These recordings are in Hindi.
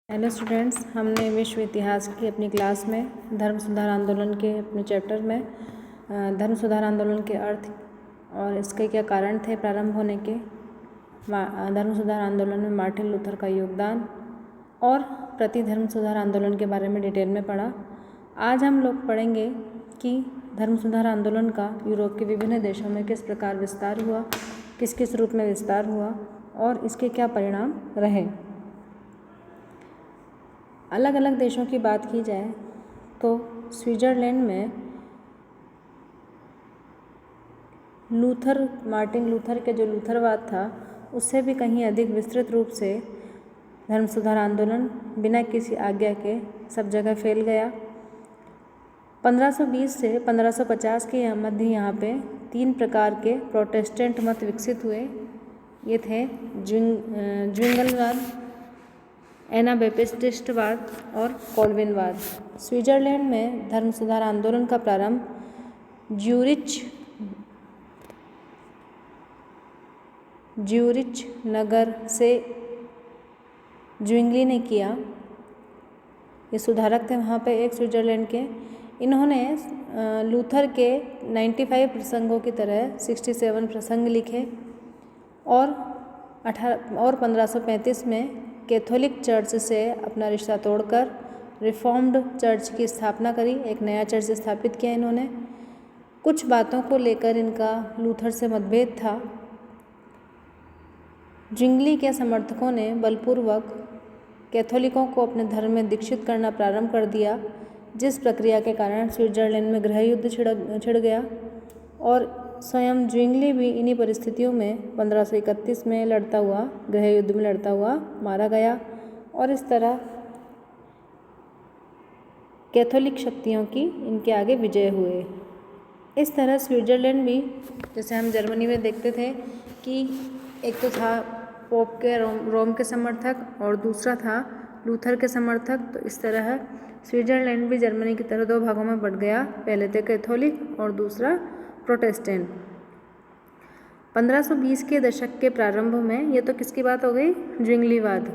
हेलो स्टूडेंट्स, हमने विश्व इतिहास की अपनी क्लास में धर्म सुधार आंदोलन के अपने चैप्टर में धर्म सुधार आंदोलन के अर्थ और इसके क्या कारण थे प्रारंभ होने के, धर्म सुधार आंदोलन में मार्टिन लूथर का योगदान और प्रति धर्म सुधार आंदोलन के बारे में डिटेल में पढ़ा। आज हम लोग पढ़ेंगे कि धर्म सुधार आंदोलन का यूरोप के विभिन्न देशों में किस प्रकार विस्तार हुआ, किस किस रूप में विस्तार हुआ और इसके क्या परिणाम रहे। अलग अलग देशों की बात की जाए तो स्विट्ज़रलैंड में मार्टिन लूथर के जो लूथरवाद था उससे भी कहीं अधिक विस्तृत रूप से धर्म सुधार आंदोलन बिना किसी आज्ञा के सब जगह फैल गया। 1520 से 1550 के मध्य यहाँ पे 3 प्रकार के प्रोटेस्टेंट मत विकसित हुए। ये थे ज्विंगलवाद, एनाबैप्टिस्टवाद और कॉल्विनवाद। स्विट्ज़रलैंड में धर्म सुधार आंदोलन का प्रारंभ ज्यूरिच नगर से ज्विंगली ने किया। ये सुधारक थे वहाँ पे एक स्विट्ज़रलैंड के। इन्होंने लूथर के 95 प्रसंगों की तरह 67 प्रसंग लिखे और 1535 में कैथोलिक चर्च से अपना रिश्ता तोड़कर रिफॉर्म्ड चर्च की स्थापना करी। एक नया चर्च स्थापित किया इन्होंने। कुछ बातों को लेकर इनका लूथर से मतभेद था। ज्विंगली के समर्थकों ने बलपूर्वक कैथोलिकों को अपने धर्म में दीक्षित करना प्रारंभ कर दिया, जिस प्रक्रिया के कारण स्विट्ज़रलैंड में गृह युद्ध छिड़ गया और स्वयं ज्विंगली भी इन्हीं परिस्थितियों में 1531 में गृह युद्ध में लड़ता हुआ मारा गया और इस तरह कैथोलिक शक्तियों की इनके आगे विजय हुए। इस तरह स्विट्ज़रलैंड भी, जैसे हम जर्मनी में देखते थे कि एक तो था पोप के रोम के समर्थक और दूसरा था लूथर के समर्थक, तो इस तरह स्विट्ज़रलैंड भी जर्मनी की तरह 2 भागों में बढ़ गया। पहले थे कैथोलिक और दूसरा प्रोटेस्टेंट। 1520 के दशक के प्रारंभ में, ये तो किसकी बात हो गई, ज्विंगलीवाद।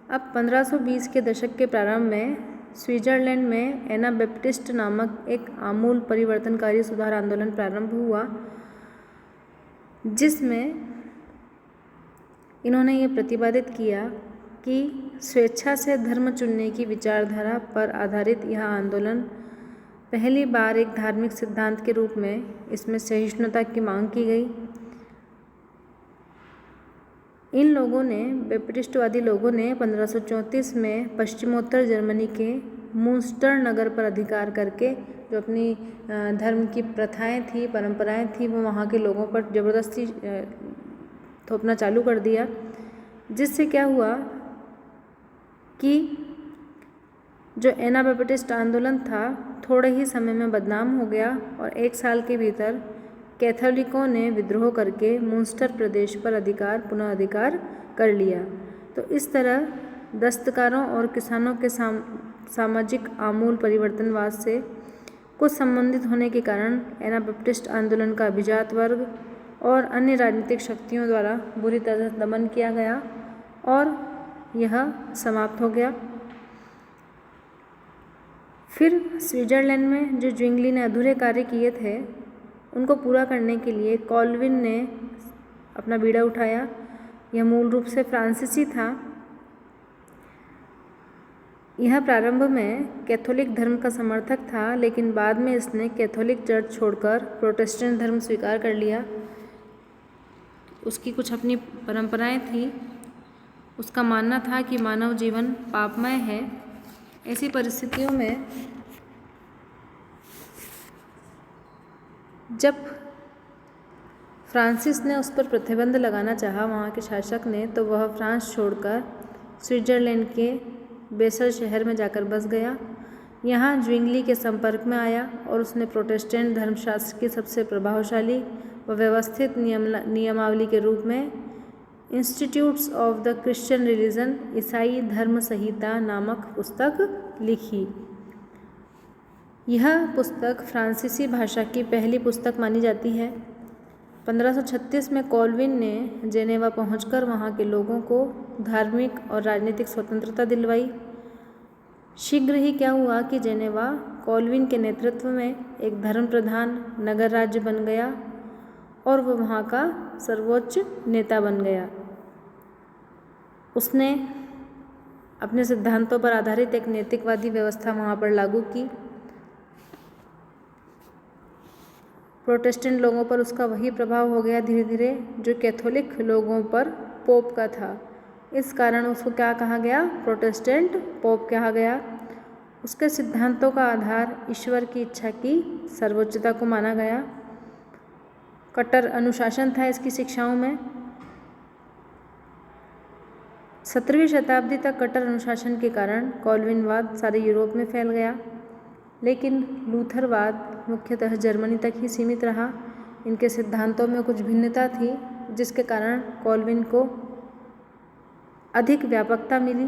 अब 1520 के दशक के प्रारंभ में स्विट्ज़रलैंड में एनाबैप्टिस्ट नामक एक आमूल परिवर्तनकारी सुधार आंदोलन प्रारंभ हुआ, जिसमें इन्होंने ये प्रतिपादित किया कि स्वेच्छा से धर्म चुनने की विचारधारा पर आधारित यह आंदोलन पहली बार एक धार्मिक सिद्धांत के रूप में इसमें सहिष्णुता की मांग की गई। इन लोगों ने, बैप्टिस्टवादी लोगों ने 1534 में पश्चिमोत्तर जर्मनी के मुंस्टर नगर पर अधिकार करके जो अपनी धर्म की प्रथाएं थी, परंपराएं थी, वो वहाँ के लोगों पर ज़बरदस्ती थोपना चालू कर दिया, जिससे क्या हुआ कि जो एनाबैप्टिस्ट आंदोलन था थोड़े ही समय में बदनाम हो गया और 1 साल के भीतर कैथोलिकों ने विद्रोह करके मुंस्टर प्रदेश पर पुनः अधिकार कर लिया। तो इस तरह दस्तकारों और किसानों के सामाजिक आमूल परिवर्तनवाद से कुछ संबंधित होने के कारण एनाबैप्टिस्ट आंदोलन का अभिजात वर्ग और अन्य राजनीतिक शक्तियों द्वारा बुरी तरह दमन किया गया और यह समाप्त हो गया। फिर स्विट्ज़रलैंड में जो ज्विंगली ने अधूरे कार्य किए थे उनको पूरा करने के लिए कॉल्विन ने अपना बीड़ा उठाया। यह मूल रूप से फ्रांसीसी था। यह प्रारंभ में कैथोलिक धर्म का समर्थक था, लेकिन बाद में इसने कैथोलिक चर्च छोड़कर प्रोटेस्टेंट धर्म स्वीकार कर लिया। उसकी कुछ अपनी परंपराएं थी। उसका मानना था कि मानव जीवन पापमय है। ऐसी परिस्थितियों में जब फ्रांसिस ने उस पर प्रतिबंध लगाना चाहा, वहाँ के शासक ने, तो वह फ्रांस छोड़कर स्विट्ज़रलैंड के बेसल शहर में जाकर बस गया। यहाँ ज्विंगली के संपर्क में आया और उसने प्रोटेस्टेंट धर्मशास्त्र की सबसे प्रभावशाली व व्यवस्थित नियमावली के रूप में institutes of the Christian religion, ईसाई धर्म संहिता नामक पुस्तक लिखी। यह पुस्तक फ्रांसीसी भाषा की पहली पुस्तक मानी जाती है। 1536 में कॉल्विन ने जेनेवा पहुंचकर वहां के लोगों को धार्मिक और राजनीतिक स्वतंत्रता दिलवाई। शीघ्र ही क्या हुआ कि जेनेवा कॉल्विन के नेतृत्व में एक धर्म प्रधान नगर राज्य बन गया और वह वहाँ का सर्वोच्च नेता बन गया। उसने अपने सिद्धांतों पर आधारित एक नैतिकवादी व्यवस्था वहाँ पर लागू की। प्रोटेस्टेंट लोगों पर उसका वही प्रभाव हो गया धीरे धीरे जो कैथोलिक लोगों पर पोप का था। इस कारण उसको क्या कहा गया? प्रोटेस्टेंट पोप कहा गया। उसके सिद्धांतों का आधार ईश्वर की इच्छा की सर्वोच्चता को माना गया। कट्टर अनुशासन था इसकी शिक्षाओं में। 17वीं शताब्दी तक कट्टर अनुशासन के कारण कॉल्विनवाद सारे यूरोप में फैल गया, लेकिन लूथरवाद मुख्यतः जर्मनी तक ही सीमित रहा। इनके सिद्धांतों में कुछ भिन्नता थी जिसके कारण कॉल्विन को अधिक व्यापकता मिली।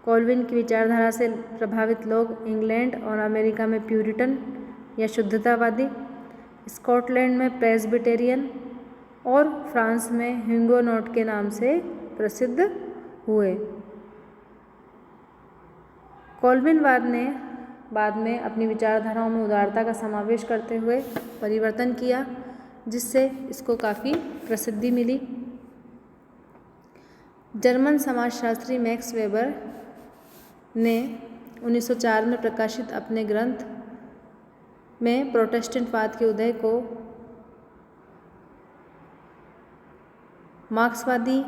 कॉल्विन की विचारधारा से प्रभावित लोग इंग्लैंड और अमेरिका में प्यूरिटन या शुद्धतावादी, स्कॉटलैंड में प्रेस्बिटेरियन और फ्रांस में ह्यूगोनॉट के नाम से प्रसिद्ध हुए। कॉल्विनवाद ने बाद में अपनी विचारधाराओं में उदारता का समावेश करते हुए परिवर्तन किया, जिससे इसको काफ़ी प्रसिद्धि मिली। जर्मन समाजशास्त्री मैक्स वेबर ने 1904 में प्रकाशित अपने ग्रंथ में प्रोटेस्टेंटवाद के उदय को मार्क्सवादी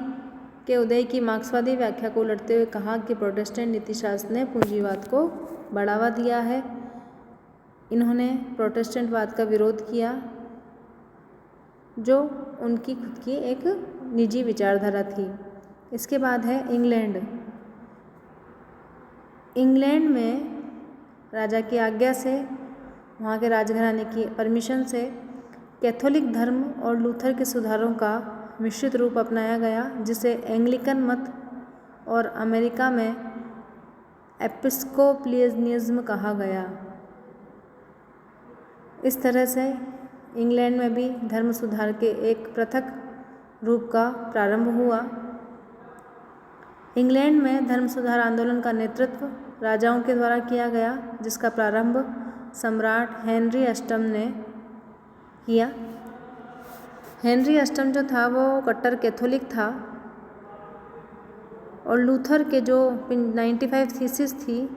व्याख्या को उलटते हुए कहा कि प्रोटेस्टेंट नीतिशास्त्र ने पूंजीवाद को बढ़ावा दिया है। इन्होंने प्रोटेस्टेंटवाद का विरोध किया जो उनकी खुद की एक निजी विचारधारा थी। इसके बाद है इंग्लैंड में राजा की आज्ञा से, वहाँ के राजघराने की परमिशन से कैथोलिक धर्म और लूथर के सुधारों का मिश्रित रूप अपनाया गया, जिसे एंग्लिकन मत और अमेरिका में एपिस्कोपियनिज्म कहा गया। इस तरह से इंग्लैंड में भी धर्म सुधार के एक पृथक रूप का प्रारंभ हुआ। इंग्लैंड में धर्म सुधार आंदोलन का नेतृत्व राजाओं के द्वारा किया गया, जिसका प्रारंभ सम्राट हेनरी अष्टम ने किया। हेनरी अष्टम जो था वो कट्टर कैथोलिक था और लूथर के जो 95 थीसिस थी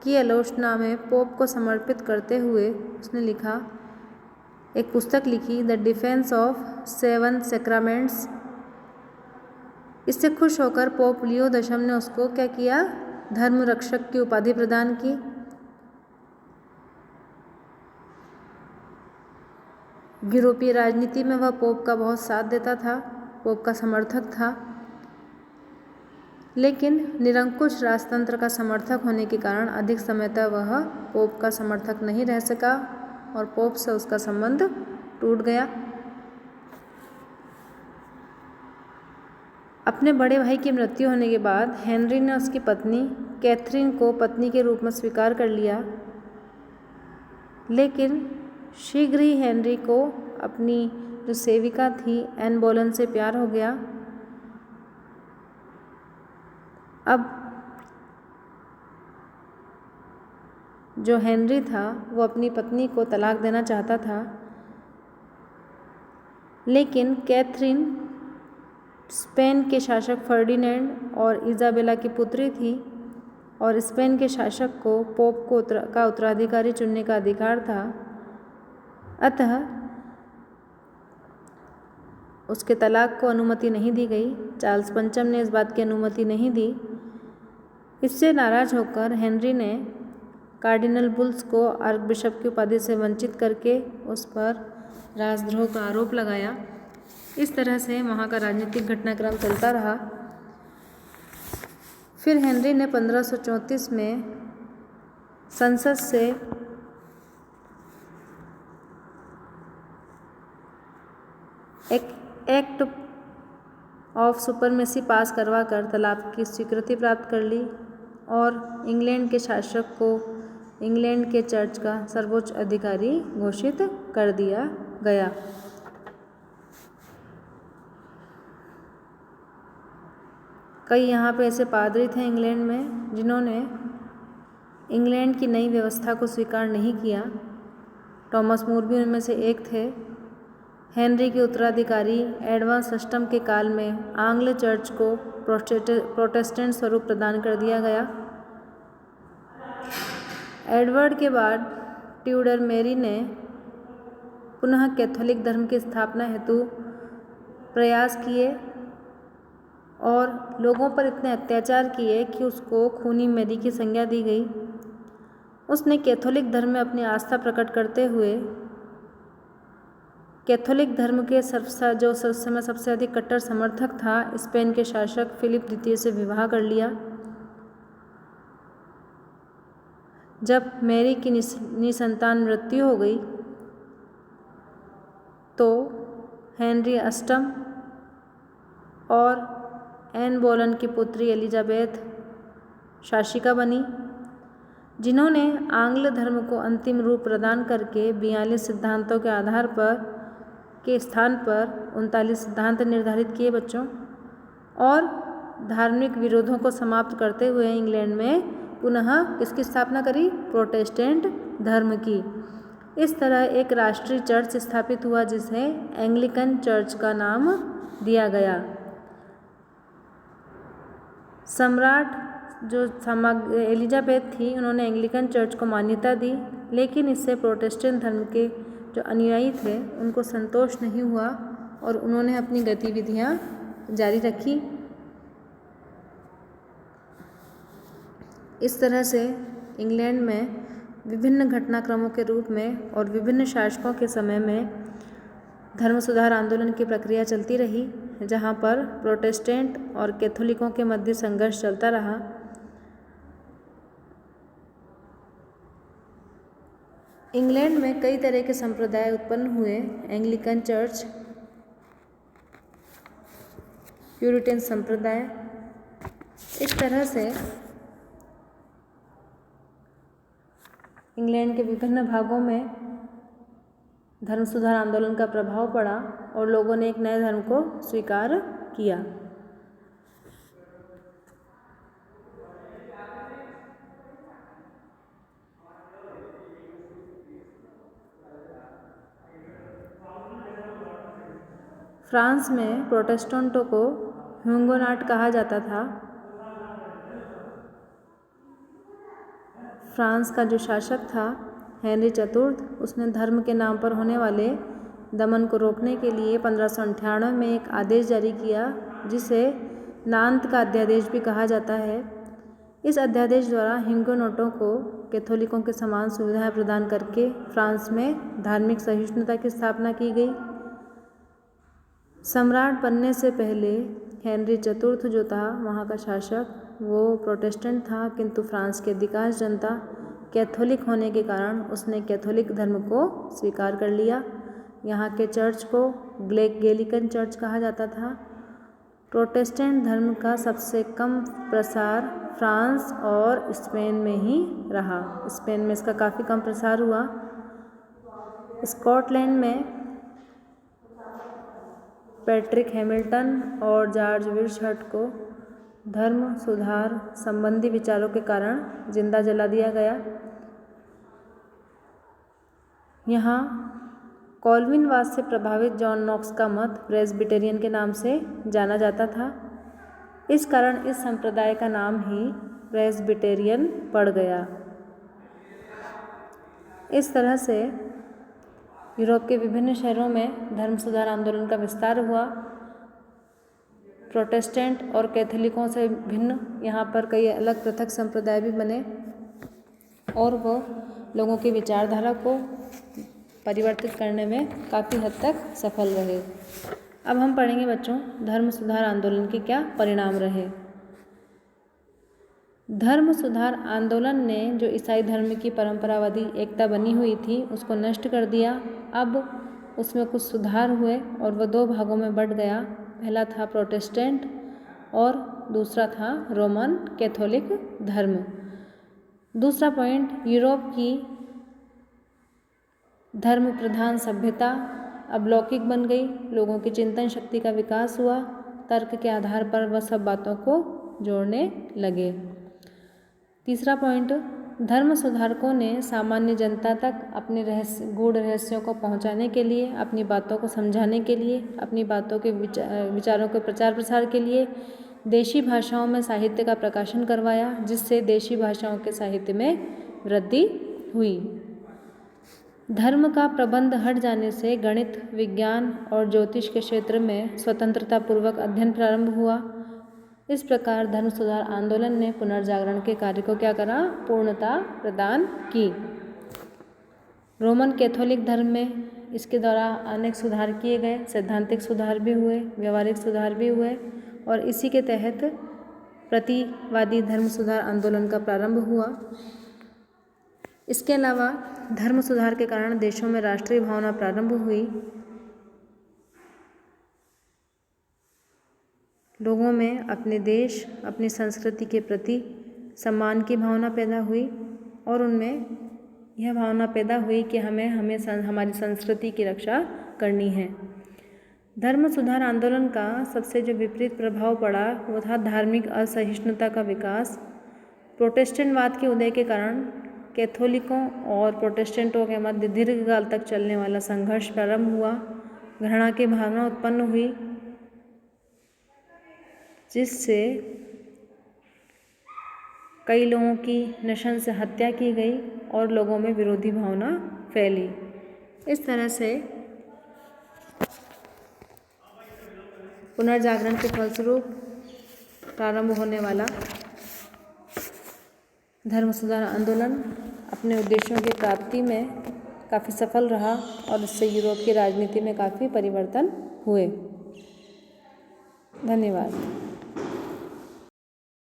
की आलोचना में पोप को समर्पित करते हुए उसने लिखा, एक पुस्तक लिखी, द डिफेंस ऑफ 7 सैक्रामेंट्स। इससे खुश होकर पोप लियो 10 ने उसको क्या किया? धर्म रक्षक की उपाधि प्रदान की। यूरोपीय राजनीति में वह पोप का बहुत साथ देता था, पोप का समर्थक था, लेकिन निरंकुश राजतंत्र का समर्थक होने के कारण अधिक समय तक वह पोप का समर्थक नहीं रह सका और पोप से उसका संबंध टूट गया। अपने बड़े भाई की मृत्यु होने के बाद हेनरी ने उसकी पत्नी कैथरीन को पत्नी के रूप में स्वीकार कर लिया, लेकिन शीघ्र ही हेनरी को अपनी जो सेविका थी एन बोलेन से प्यार हो गया। अब जो हेनरी था वो अपनी पत्नी को तलाक देना चाहता था, लेकिन कैथरीन स्पेन के शासक फर्डिनेंड और इजाबेला की पुत्री थी और स्पेन के शासक को पोप को का उत्तराधिकारी चुनने का अधिकार था। अतः उसके तलाक को अनुमति नहीं दी गई। चार्ल्स पंचम ने इस बात की अनुमति नहीं दी। इससे नाराज होकर हेनरी ने कार्डिनल बुल्स को आर्कबिशप की उपाधि से वंचित करके उस पर राजद्रोह का आरोप लगाया। इस तरह से वहाँ का राजनीतिक घटनाक्रम चलता रहा। फिर हेनरी ने 1534 में संसद से एक एक्ट ऑफ सुपरमेसी पास करवा कर तलाक की स्वीकृति प्राप्त कर ली और इंग्लैंड के शासक को इंग्लैंड के चर्च का सर्वोच्च अधिकारी घोषित कर दिया गया। कई यहाँ पे ऐसे पादरी थे इंग्लैंड में जिन्होंने इंग्लैंड की नई व्यवस्था को स्वीकार नहीं किया। टॉमस मूर भी उनमें से एक थे। हेनरी के उत्तराधिकारी एडवांस सिस्टम के काल में आंग्ल चर्च को प्रोटेस्टेंट स्वरूप प्रदान कर दिया गया। एडवर्ड के बाद ट्यूडर मेरी ने पुनः कैथोलिक धर्म की स्थापना हेतु प्रयास किए और लोगों पर इतने अत्याचार किए कि उसको खूनी मेरी की संज्ञा दी गई। उसने कैथोलिक धर्म में अपनी आस्था प्रकट करते हुए कैथोलिक धर्म के जो उस समय सबसे अधिक कट्टर समर्थक था, स्पेन के शासक फिलिप द्वितीय से विवाह कर लिया। जब मैरी की निसंतान मृत्यु हो गई तो हेनरी अष्टम और एन बोलन की पुत्री एलिजाबेथ शासिका बनी, जिन्होंने आंग्ल धर्म को अंतिम रूप प्रदान करके 42 सिद्धांतों के आधार पर के स्थान पर 39 सिद्धांत निर्धारित किए बच्चों, और धार्मिक विरोधों को समाप्त करते हुए इंग्लैंड में पुनः किसकी स्थापना करी? प्रोटेस्टेंट धर्म की। इस तरह एक राष्ट्रीय चर्च स्थापित हुआ जिसे एंग्लिकन चर्च का नाम दिया गया। सम्राट जो एलिजाबेथ थी, उन्होंने एंग्लिकन चर्च को मान्यता दी, लेकिन इससे प्रोटेस्टेंट धर्म के जो अनुयायी थे उनको संतोष नहीं हुआ और उन्होंने अपनी गतिविधियां जारी रखी। इस तरह से इंग्लैंड में विभिन्न घटनाक्रमों के रूप में और विभिन्न शासकों के समय में धर्म सुधार आंदोलन की प्रक्रिया चलती रही, जहां पर प्रोटेस्टेंट और कैथोलिकों के मध्य संघर्ष चलता रहा। इंग्लैंड में कई तरह के संप्रदाय उत्पन्न हुए। एंग्लिकन चर्च, प्यूरिटन संप्रदाय। इस तरह से इंग्लैंड के विभिन्न भागों में धर्म सुधार आंदोलन का प्रभाव पड़ा और लोगों ने एक नए धर्म को स्वीकार किया। फ्रांस में प्रोटेस्टेंटों को ह्यूगोनॉट कहा जाता था। फ्रांस का जो शासक था हेनरी चतुर्थ, उसने धर्म के नाम पर होने वाले दमन को रोकने के लिए 1598 में एक आदेश जारी किया, जिसे नांत का अध्यादेश भी कहा जाता है। इस अध्यादेश द्वारा ह्यूगोनोटों को कैथोलिकों के समान सुविधाएं प्रदान करके फ्रांस में धार्मिक सहिष्णुता की स्थापना की गई। सम्राट बनने से पहले हेनरी चतुर्थ जो था वहाँ का शासक, वो प्रोटेस्टेंट था, किंतु फ्रांस की अधिकांश जनता कैथोलिक होने के कारण उसने कैथोलिक धर्म को स्वीकार कर लिया। यहाँ के चर्च को गैलिकन चर्च कहा जाता था। प्रोटेस्टेंट धर्म का सबसे कम प्रसार फ्रांस और स्पेन में ही रहा। स्पेन में इसका काफ़ी कम प्रसार हुआ। स्कॉटलैंड में पैट्रिक हैमिल्टन और जॉर्ज विल्सहट को धर्म सुधार संबंधी विचारों के कारण जिंदा जला दिया गया। यहाँ कॉल्विनवाद से प्रभावित जॉन नॉक्स का मत प्रेस्बिटेरियन के नाम से जाना जाता था। इस कारण इस संप्रदाय का नाम ही प्रेस्बिटेरियन पड़ गया। इस तरह से यूरोप के विभिन्न शहरों में धर्म सुधार आंदोलन का विस्तार हुआ। प्रोटेस्टेंट और कैथोलिकों से भिन्न यहाँ पर कई अलग पृथक संप्रदाय भी बने और वो लोगों की विचारधारा को परिवर्तित करने में काफ़ी हद तक सफल रहे। अब हम पढ़ेंगे बच्चों धर्म सुधार आंदोलन के क्या परिणाम रहे। धर्म सुधार आंदोलन ने जो ईसाई धर्म की परंपरावादी एकता बनी हुई थी उसको नष्ट कर दिया। अब उसमें कुछ सुधार हुए और वह दो भागों में बंट गया। पहला था प्रोटेस्टेंट और दूसरा था रोमन कैथोलिक धर्म। दूसरा पॉइंट, यूरोप की धर्म प्रधान सभ्यता अब लौकिक बन गई। लोगों की चिंतन शक्ति का विकास हुआ। तर्क के आधार पर वह सब बातों को जोड़ने लगे। तीसरा पॉइंट, धर्म सुधारकों ने सामान्य जनता तक अपने गूढ़ रहस्यों को पहुंचाने के लिए, अपनी बातों को समझाने के लिए, अपनी बातों के विचारों के प्रचार प्रसार के लिए देशी भाषाओं में साहित्य का प्रकाशन करवाया, जिससे देशी भाषाओं के साहित्य में वृद्धि हुई। धर्म का प्रबंध हट जाने से गणित, विज्ञान और ज्योतिष के क्षेत्र में स्वतंत्रतापूर्वक अध्ययन प्रारंभ हुआ। इस प्रकार धर्म सुधार आंदोलन ने पुनर्जागरण के कार्य को क्या करा? पूर्णता प्रदान की। रोमन कैथोलिक धर्म में इसके द्वारा अनेक सुधार किए गए, सैद्धांतिक सुधार भी हुए, व्यवहारिक सुधार भी हुए और इसी के तहत प्रतिवादी धर्म सुधार आंदोलन का प्रारंभ हुआ। इसके अलावा धर्म सुधार के कारण देशों में राष्ट्रीय भावना प्रारंभ हुई। लोगों में अपने देश, अपनी संस्कृति के प्रति सम्मान की भावना पैदा हुई और उनमें यह भावना पैदा हुई कि हमें हमारी संस्कृति की रक्षा करनी है। धर्म सुधार आंदोलन का सबसे जो विपरीत प्रभाव पड़ा वो था धार्मिक असहिष्णुता का विकास। प्रोटेस्टेंटवाद के उदय के कारण कैथोलिकों और प्रोटेस्टेंटों के मध्य दीर्घकाल तक चलने वाला संघर्ष प्रारंभ हुआ। घृणा की भावना उत्पन्न हुई, जिससे कई लोगों की नृशंस हत्या की गई और लोगों में विरोधी भावना फैली। इस तरह से पुनर्जागरण के फलस्वरूप प्रारंभ होने वाला धर्म सुधार आंदोलन अपने उद्देश्यों की प्राप्ति में काफ़ी सफल रहा और इससे यूरोप की राजनीति में काफ़ी परिवर्तन हुए। धन्यवाद।